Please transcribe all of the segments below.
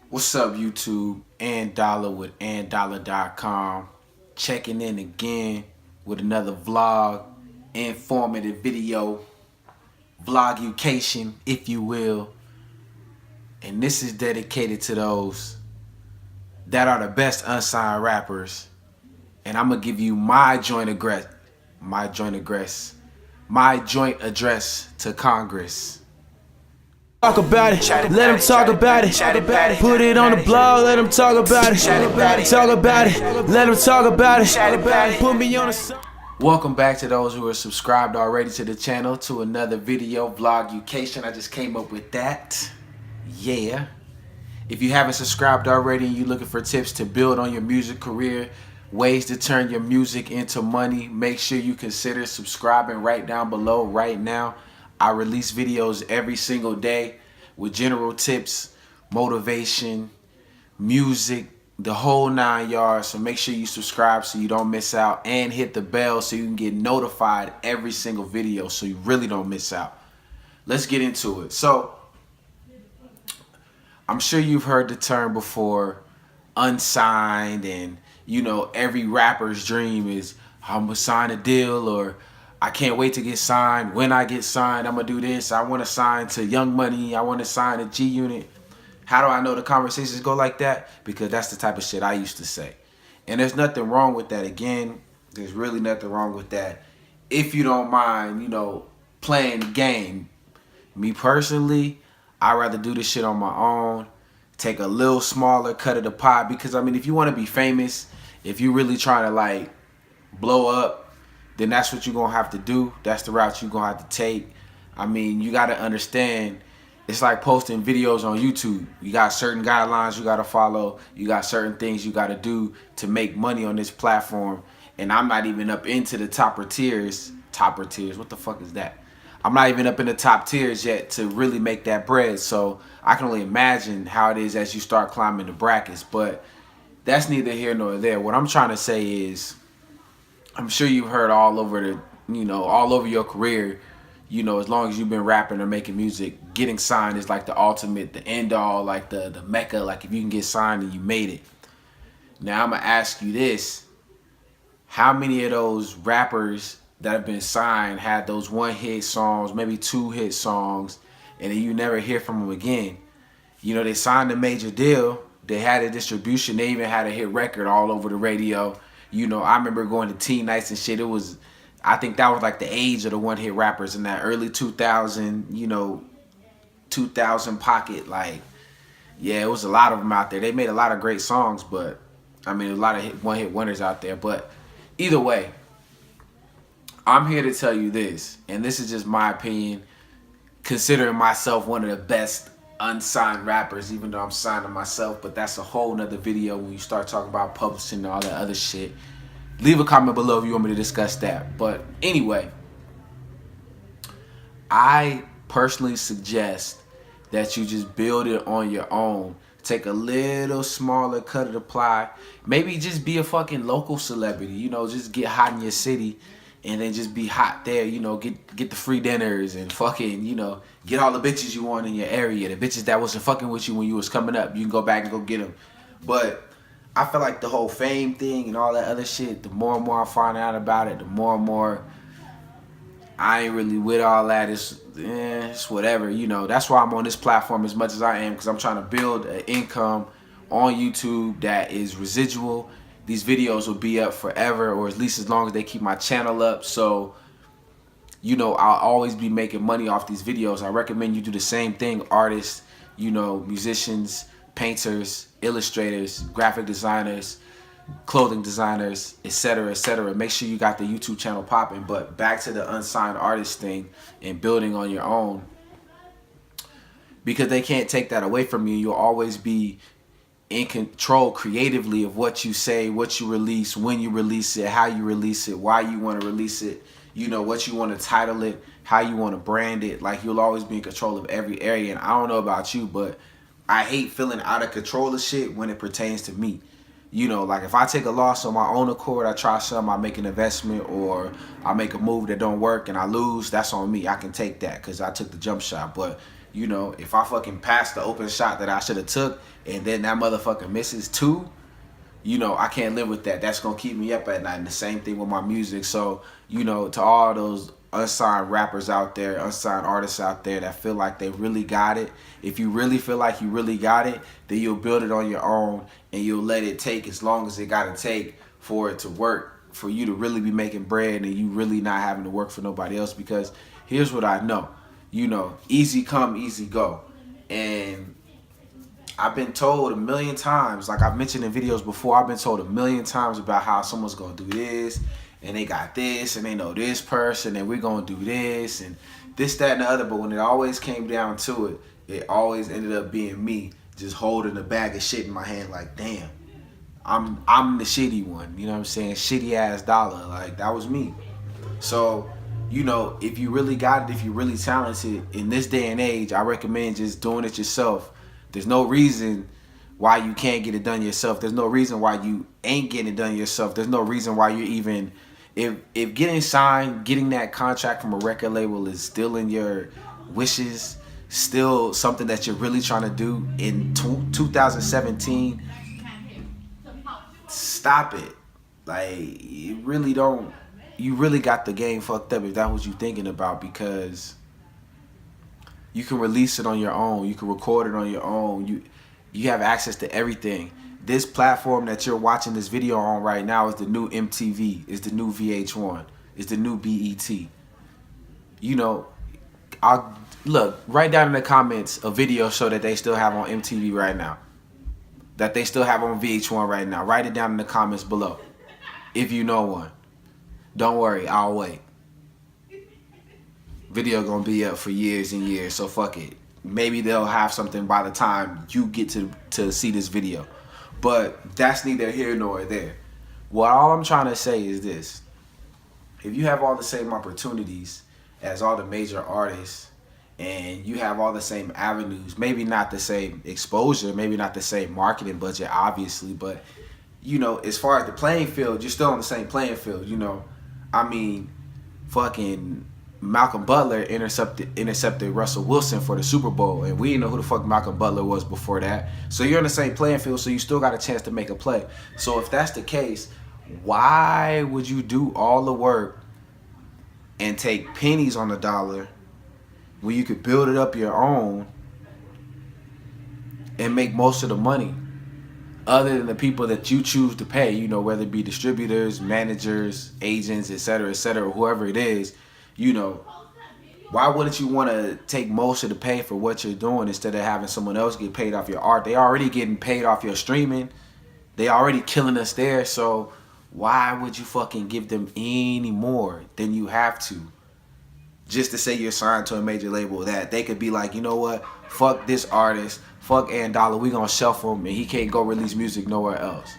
What's up, YouTube? And Dollar with AndDollar.com. Checking in again with another vlog, informative video, vlogucation, if you will. And this is dedicated to those that are the best unsigned rappers. And I'm gonna give you my joint address to Congress. Talk about it, let them talk about it. Put it on the blog, let them talk about it. Talk about it, let them talk about it. Put me on the. Welcome back to those who are subscribed already to the channel to another video, vlogucation. I just came up with that. Yeah. If you haven't subscribed already and you're looking for tips to build on your music career, ways to turn your music into money, make sure you consider subscribing right down below right now. I release videos every single day with general tips, motivation, music, the whole 9 yards. So make sure you subscribe so you don't miss out, and hit the bell so you can get notified every single video so you really don't miss out. Let's get into it. So I'm sure you've heard the term before, unsigned, and you know every rapper's dream is I'm gonna sign a deal, or I can't wait to get signed. When I get signed, I'm gonna do this. I want to sign to Young Money. I want to sign to G Unit. How do I know the conversations go like that? Because that's the type of shit I used to say. And there's nothing wrong with that. Again, there's really nothing wrong with that. If you don't mind, you know, playing the game. Me personally, I'd rather do this shit on my own. Take a little smaller cut of the pie. Because, I mean, if you want to be famous, if you really trying to, like, blow up, then that's what you're going to have to do. That's the route you're going to have to take. I mean, you got to understand, it's like posting videos on YouTube. You got certain guidelines you got to follow. You got certain things you got to do to make money on this platform. And I'm not even up into the topper tiers. Topper tiers, what the fuck is that? I'm not even up in the top tiers yet to really make that bread. So I can only imagine how it is as you start climbing the brackets. But that's neither here nor there. What I'm trying to say is, I'm sure you've heard all over all over your career, you know, as long as you've been rapping or making music, getting signed is like the ultimate, the end all, like the mecca. Like if you can get signed and you made it. Now I'm gonna ask you this: how many of those rappers that have been signed had those one-hit songs, maybe two-hit songs, and then you never hear from them again? You know, they signed a major deal, they had a distribution, they even had a hit record all over the radio. You know, I remember going to teen nights and shit. It was, I think that was like the age of the one-hit rappers in that early 2000, you know, 2000 pocket. Like, yeah, it was a lot of them out there. They made a lot of great songs, but, I mean, a lot of one-hit wonders out there. But either way, I'm here to tell you this, and this is just my opinion, considering myself one of the best unsigned rappers, even though I'm signing myself, but that's a whole nother video when you start talking about publishing and all that other shit. Leave a comment below if you want me to discuss that. But anyway, I personally suggest that you just build it on your own. Take a little smaller cut of the pie. Maybe just be a fucking local celebrity, you know, just get hot in your city and then just be hot there, you know, get the free dinners and fucking, you know, get all the bitches you want in your area. The bitches that wasn't fucking with you when you was coming up, you can go back and go get them. But I feel like the whole fame thing and all that other shit, the more and more I find out about it, the more and more I ain't really with all that. It's whatever, you know. That's why I'm on this platform as much as I am, because I'm trying to build an income on YouTube that is residual. These videos will be up forever, or at least as long as they keep my channel up. So, you know, I'll always be making money off these videos. I recommend you do the same thing. Artists, you know, musicians, painters, illustrators, graphic designers, clothing designers, etc., etc. Make sure you got the YouTube channel popping. But back to the unsigned artist thing and building on your own, because they can't take that away from you. You'll always be in control creatively of what you say, what you release, when you release it, how you release it, why you want to release it, you know, what you want to title it, how you want to brand it. Like, you'll always be in control of every area. And I don't know about you, but I hate feeling out of control of shit when it pertains to me. You know, like if I take a loss on my own accord, I try something, I make an investment, or I make a move that don't work and I lose, that's on me. I can take that because I took the jump shot. But You know, if I fucking pass the open shot that I should have took and then that motherfucker misses too, you know, I can't live with that. That's gonna keep me up at night. And the same thing with my music. So, you know, to all those unsigned rappers out there, unsigned artists out there that feel like they really got it, if you really feel like you really got it, then you'll build it on your own and you'll let it take as long as it gotta take for it to work, for you to really be making bread and you really not having to work for nobody else. Because here's what I know, you know, easy come, easy go. And I've been told a million times, like I've mentioned in videos before, I've been told a million times about how someone's gonna do this and they got this and they know this person and we're gonna do this and this, that, and the other. But when it always came down to it, it always ended up being me just holding a bag of shit in my hand like, damn, I'm the shitty one, you know what I'm saying? Shitty ass dollar, like that was me. So, you know, if you really got it, if you're really talented in this day and age, I recommend just doing it yourself. There's no reason why you can't get it done yourself. There's no reason why you ain't getting it done yourself. There's no reason why you're even, if getting signed, getting that contract from a record label is still in your wishes, still something that you're really trying to do in 2017, stop it. Like, you really got the game fucked up if that's what you're thinking about, because you can release it on your own. You can record it on your own. You have access to everything. This platform that you're watching this video on right now is the new MTV, is the new VH1, is the new BET. You know, look, write down in the comments a video show that they still have on MTV right now, that they still have on VH1 right now. Write it down in the comments below if you know one. Don't worry, I'll wait. Video gonna be up for years and years, so fuck it. Maybe they'll have something by the time you get to see this video. But that's neither here nor there. Well, all I'm trying to say is this. If you have all the same opportunities as all the major artists, and you have all the same avenues, maybe not the same exposure, maybe not the same marketing budget, obviously, but, you know, as far as the playing field, you're still on the same playing field, you know. I mean, fucking Malcolm Butler intercepted Russell Wilson for the Super Bowl, and we didn't know who the fuck Malcolm Butler was before that. So you're on the same playing field, so you still got a chance to make a play. So if that's the case, why would you do all the work and take pennies on the dollar when you could build it up your own and make most of the money, other than the people that you choose to pay, you know, whether it be distributors, managers, agents, etc., whoever it is, you know, why wouldn't you want to take most of the pay for what you're doing instead of having someone else get paid off your art? They already getting paid off your streaming. They already killing us there. So why would you fucking give them any more than you have to? Just to say you're signed to a major label that they could be like, you know what? Fuck this artist. Fuck $1, we gonna shelf him and he can't go release music nowhere else.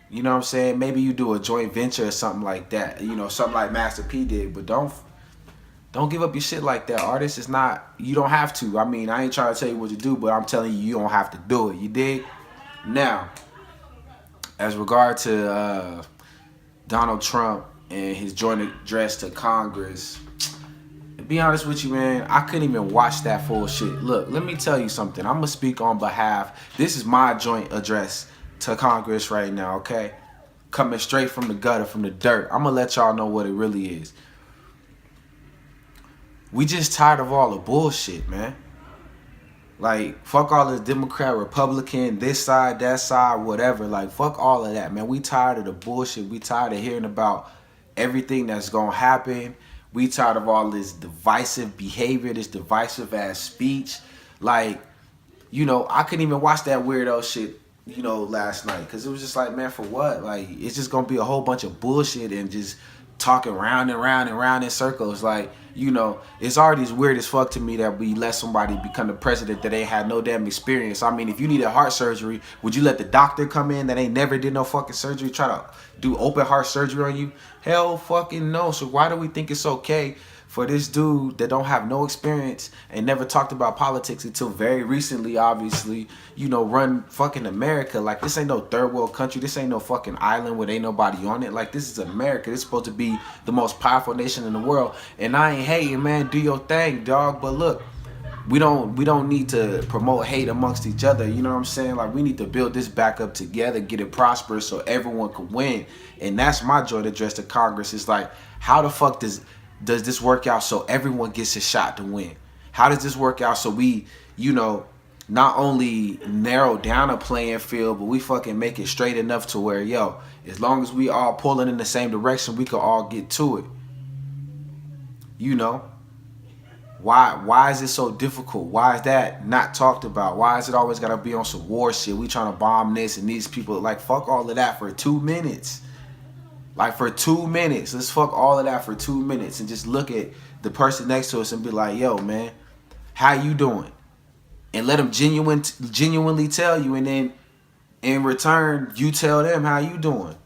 You know what I'm saying? Maybe you do a joint venture or something like that. You know, something like Master P did. But don't give up your shit like that. Artists is not, you don't have to. I mean, I ain't trying to tell you what to do, but I'm telling you, you don't have to do it. You dig? Now, as regard to Donald Trump and his joint address to Congress, to be honest with you, man, I couldn't even watch that full shit. Look, let me tell you something. I'm going to speak on behalf. This is my joint address to Congress right now, okay? Coming straight from the gutter, from the dirt. I'm going to let y'all know what it really is. We just tired of all the bullshit, man. Like, fuck all this Democrat, Republican, this side, that side, whatever. Like, fuck all of that, man. We tired of the bullshit. We tired of hearing about everything that's going to happen. We tired of all this divisive behavior, this divisive ass speech. Like, you know, I couldn't even watch that weirdo shit, you know, last night. Because it was just like, man, for what? Like, it's just going to be a whole bunch of bullshit and just talking round and round and round in circles. Like, you know, it's already as weird as fuck to me that we let somebody become the president that ain't had no damn experience. I mean, if you needed heart surgery, would you let the doctor come in that ain't never did no fucking surgery try to do open heart surgery on you? Hell fucking no. So why do we think it's okay for this dude that don't have no experience and never talked about politics until very recently, obviously, you know, run fucking America? Like, this ain't no third world country. This ain't no fucking island where ain't nobody on it. Like, this is America. This is supposed to be the most powerful nation in the world. And I ain't hating, man. Do your thing, dog. But look, we don't need to promote hate amongst each other. You know what I'm saying? Like, we need to build this back up together, get it prosperous so everyone can win. And that's my joint address to Congress. It's like, how the fuck does this work out so everyone gets a shot to win? How does this work out so we, you know, not only narrow down a playing field, but we fucking make it straight enough to where, yo, as long as we all pulling in the same direction, we can all get to it. You know? Why is it so difficult? Why is that not talked about? Why is it always gotta be on some war shit? We trying to bomb this and these people. Like, fuck all of that for 2 minutes. Like, for 2 minutes. Let's fuck all of that for 2 minutes and just look at the person next to us and be like, yo, man, how you doing? And let them genuinely tell you, and then in return, you tell them how you doing.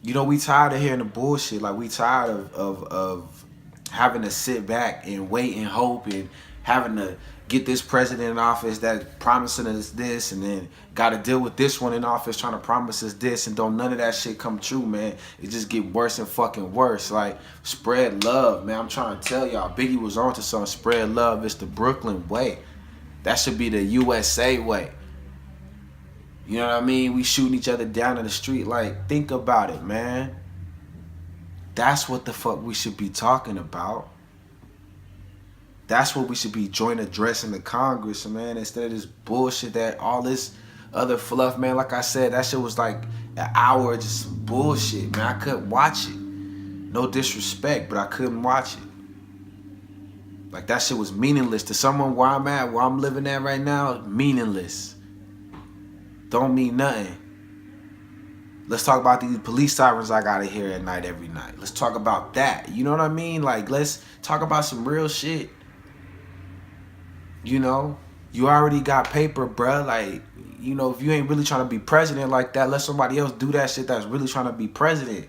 You know, we tired of hearing the bullshit. Like, we tired of having to sit back and wait and hope and having to get this president in office that promising us this, and then got to deal with this one in office trying to promise us this, and don't none of that shit come true, man. It just get worse and fucking worse. Like, spread love, man. I'm trying to tell y'all, Biggie was on to something. Spread love. It's the Brooklyn way. That should be the USA way. You know what I mean? We shooting each other down in the street. Like, think about it, man. That's what the fuck we should be talking about. That's what we should be joint addressing the Congress, man. Instead of this bullshit, that all this other fluff, man. Like I said, that shit was like an hour of just bullshit, man. I couldn't watch it. No disrespect, but I couldn't watch it. Like, that shit was meaningless to someone where I'm at, where I'm living at right now. Meaningless. Don't mean nothing. Let's talk about these police sirens I gotta hear at night every night. Let's talk about that. You know what I mean? Like, let's talk about some real shit. You know, you already got paper, bruh. Like, you know, if you ain't really trying to be president like that, let somebody else do that shit that's really trying to be president.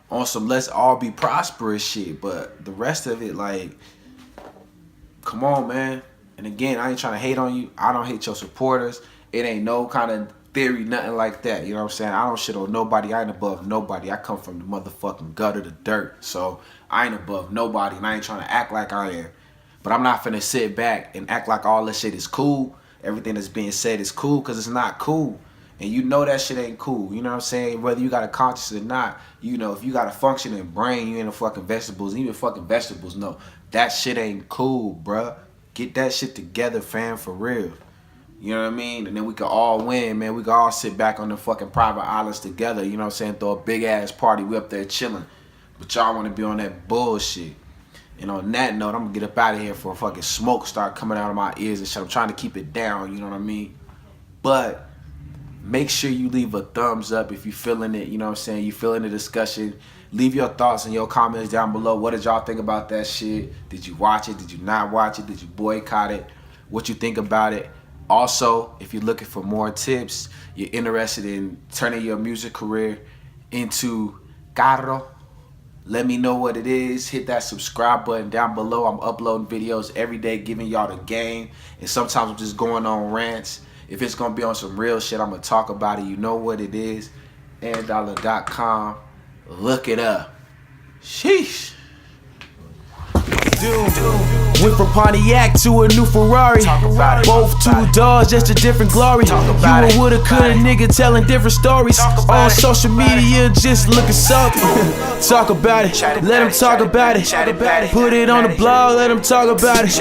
On some let's all be prosperous shit. But the rest of it, like, come on, man. And again, I ain't trying to hate on you. I don't hate your supporters. It ain't no kind of theory, nothing like that. You know what I'm saying? I don't shit on nobody. I ain't above nobody. I come from the motherfucking gutter, the dirt. So I ain't above nobody, and I ain't trying to act like I am. But I'm not finna sit back and act like all this shit is cool. Everything that's being said is cool, because it's not cool. And you know that shit ain't cool. You know what I'm saying? Whether you got a conscience or not, you know, if you got a functioning brain, you ain't a fucking vegetables. Even fucking vegetables know that shit ain't cool, bruh. Get that shit together, fam, for real. You know what I mean? And then we could all win, man. We could all sit back on the fucking private islands together. You know what I'm saying? Throw a big ass party. We up there chilling. But y'all want to be on that bullshit. And on that note, I'm going to get up out of here for a fucking smoke start coming out of my ears and shit. I'm trying to keep it down, you know what I mean? But make sure you leave a thumbs up if you feeling it. You know what I'm saying? You feeling the discussion. Leave your thoughts and your comments down below. What did y'all think about that shit? Did you watch it? Did you not watch it? Did you boycott it? What you think about it? Also, if you're looking for more tips, you're interested in turning your music career into carro, let me know what it is. Hit that subscribe button down below. I'm uploading videos every day, giving y'all the game. And sometimes I'm just going on rants. If it's going to be on some real shit, I'm going to talk about it. You know what it is. AirDollar.com. Look it up. Sheesh. Went from Pontiac to a new Ferrari. Both two doors, just a different glory. You a woulda, coulda nigga telling different stories. On social media, just looking soft. Talk about it, let them talk about it. Put it on the blog, let them talk about it.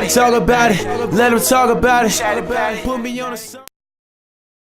Talk about it, let them talk about it. Put me on the